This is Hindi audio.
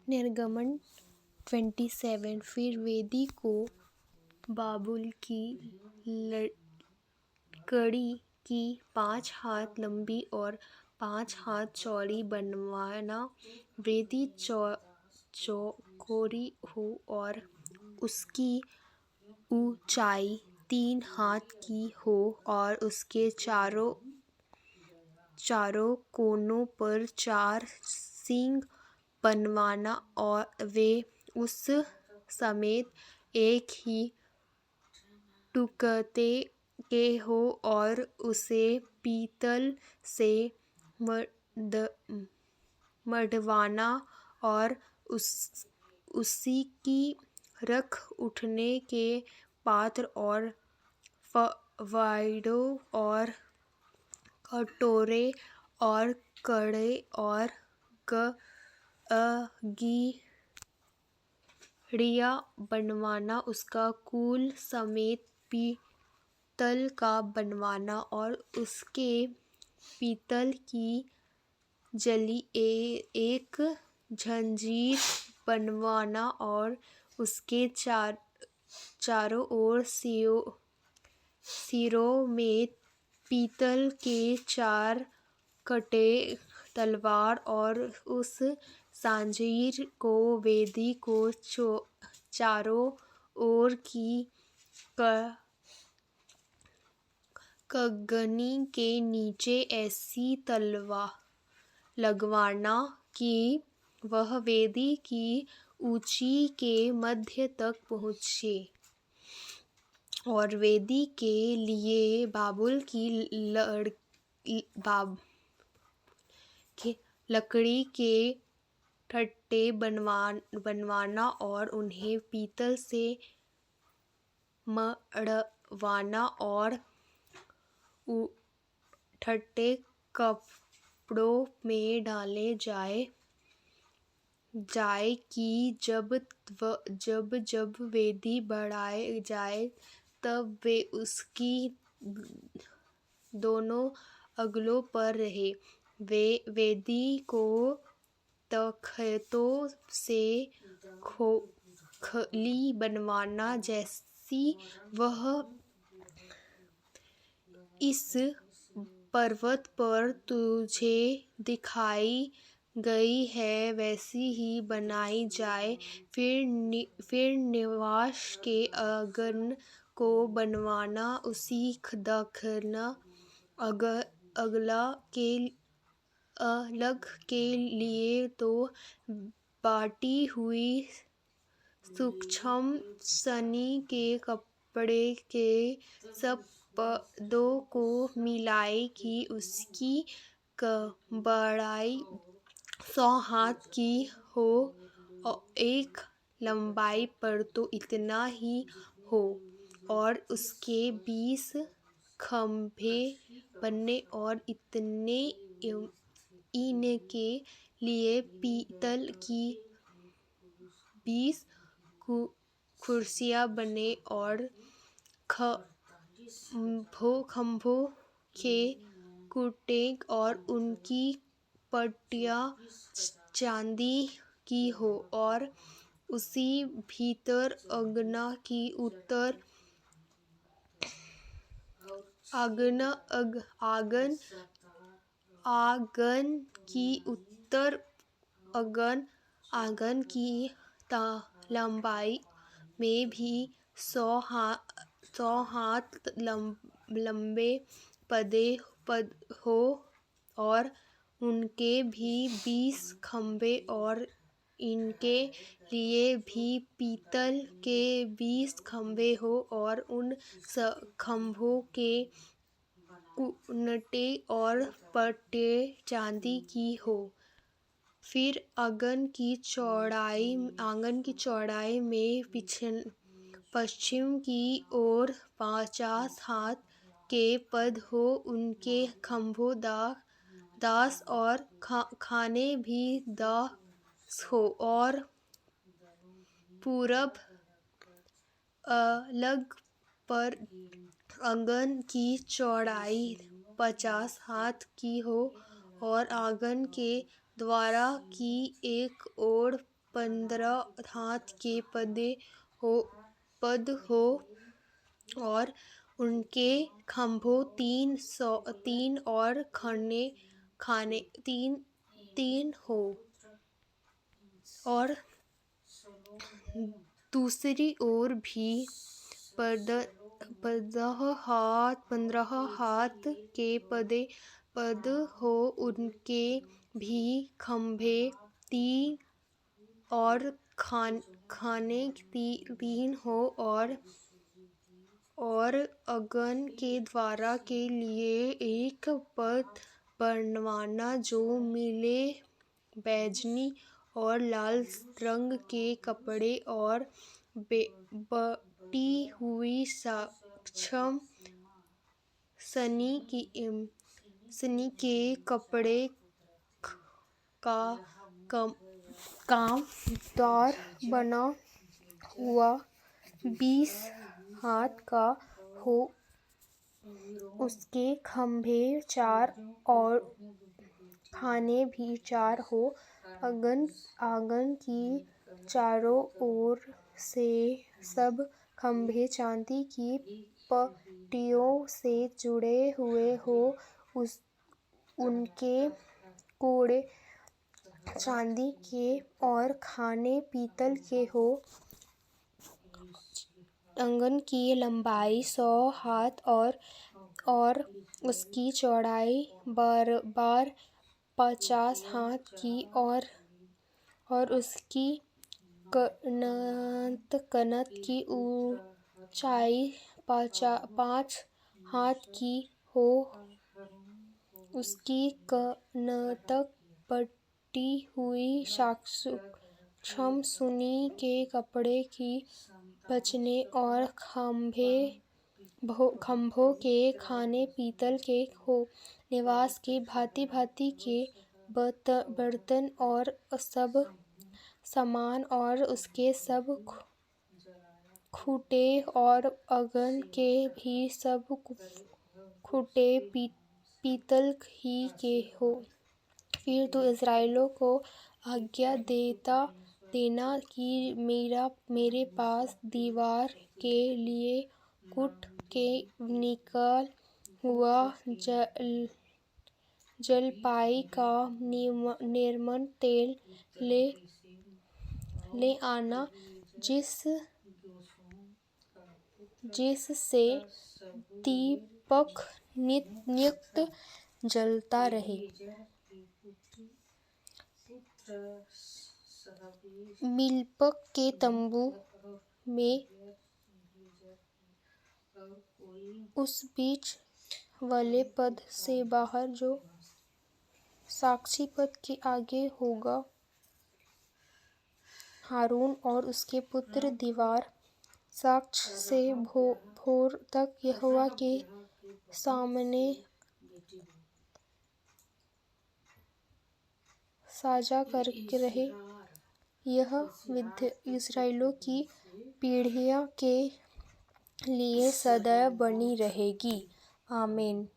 निर्गमन 27। फिर वेदी को बाबुल की लकड़ी की 5 हाथ लंबी और 5 हाथ चौड़ी बनवाना। वेदी चौकोरी हो और उसकी ऊंचाई 3 हाथ की हो और उसके चारों कोनों पर 4 सींग बनवाना और वे उस समेत एक ही टुकड़े के हो और उसे पीतल से मढ़वाना और उसी की रख उठने के पात्र और फावड़ों और कटोरे और कड़े और गीढ़ियाँ बनवाना। उसका कूल समेत पीतल का बनवाना और उसके पीतल की जली एक जंजीर बनवाना और उसके चारों ओर सिरों में पीतल के 4 कटे तलवार और उस जंजीर को वेदी को चारों ओर की कँगनी के नीचे ऐसी लगवाना कि वह वेदी की ऊंचाई के मध्य तक पहुँचे और वेदी के लिए बाबुल की लकड़ी के ठट्ठे बनवाना और उन्हें पीतल से मढ़वाना और ठट्ठे कपड़ों में डाले जाए कि जब वेदी बढ़ाई जाए तब वे उसकी दोनों अगलों पर रहे। वेदी को तख्तों से खोखली बनवाना जैसी वह इस पर्वत पर तुझे दिखाई गई है वैसी ही बनाई जाए। फिर निवास के आँगन को बनवाना। उसी दक्षिण अलग के लिए तो बाटी हुई सूक्ष्म सनी के कपड़े के सब पदों को मिलाए कि उसकी चौड़ाई 100 हाथ की हो और एक लंबाई पर तो इतना ही हो और उसके 20 खंभे बने और इनके लिए पीतल की 20 कुर्सियाँ बने और खंभों के खूंटे और उनकी पट्टियाँ चांदी की हो और उसी भीतर आँगन की लंबाई में भी 100 हाथ लंबे पद हो और उनके भी 20 खंभे और इनके लिए भी पीतल के 20 खंभे हो और उन खंभों के खूंटे और पट्टियाँ चांदी की हो। फिर आँगन की चौड़ाई में पश्चिम की ओर 50 हाथ के पद हो। उनके खंभों 10 और खाने भी 10 हो और पूरब अलग पर आँगन की चौड़ाई 50 हाथ की हो और आँगन के द्वार की एक ओर 15 हाथ के पद हो और उनके खंभों 3 और खाने 3 हो। और दूसरी ओर भी 15 हाथ के पद हो, उनके भी खंभे 3 और खाने 3 हो। और अगन के द्वार के लिए एक पथ बनवाना, जो नीले, बैंगनी और लाल रंग के कपड़े और बटी हुई सूक्ष्म सनी के कपड़े का काम द्वार बना हुआ 20 हाथ का हो। उसके खंभे 4 और खाने भी 4 हो। आंगन की चारों ओर से सब खंभे चांदी की पट्टियों से जुड़े हुए हो। उनके कोड़े चांदी के और खाने पीतल के हो। आंगन की लंबाई 100 हाथ और उसकी चौड़ाई 50 हाथ की और उसकी कनत की ऊंचाई 5 हाथ की हो। उसकी कनत बटी हुई सूक्ष्म सुनी के कपड़े की बचने और खंभों के खाने पीतल के हो। निवास के भांति के बर्तन और सब सामान और उसके सब खूंटे और आंगन के भी सब खूंटे पीतल ही के हो। फिर तू इस्राएलियों को आज्ञा देना कि मेरे पास दीवार के लिए कूट के निकाला हुआ जलपाई का निर्मल तेल ले आना, जिससे दीपक नित्य जलता रहे। मिलाप के तंबू में उस बीच वाले पद से बाहर, जो साक्षी पद के आगे होगा, हारून और उसके पुत्र दीवार साक्ष्य से भोर तक यहोवा के सामने साझा करते रहे। यह विधि इस्राएलियों की पीढ़ियों के लिए सदैव बनी रहेगी। आमीन।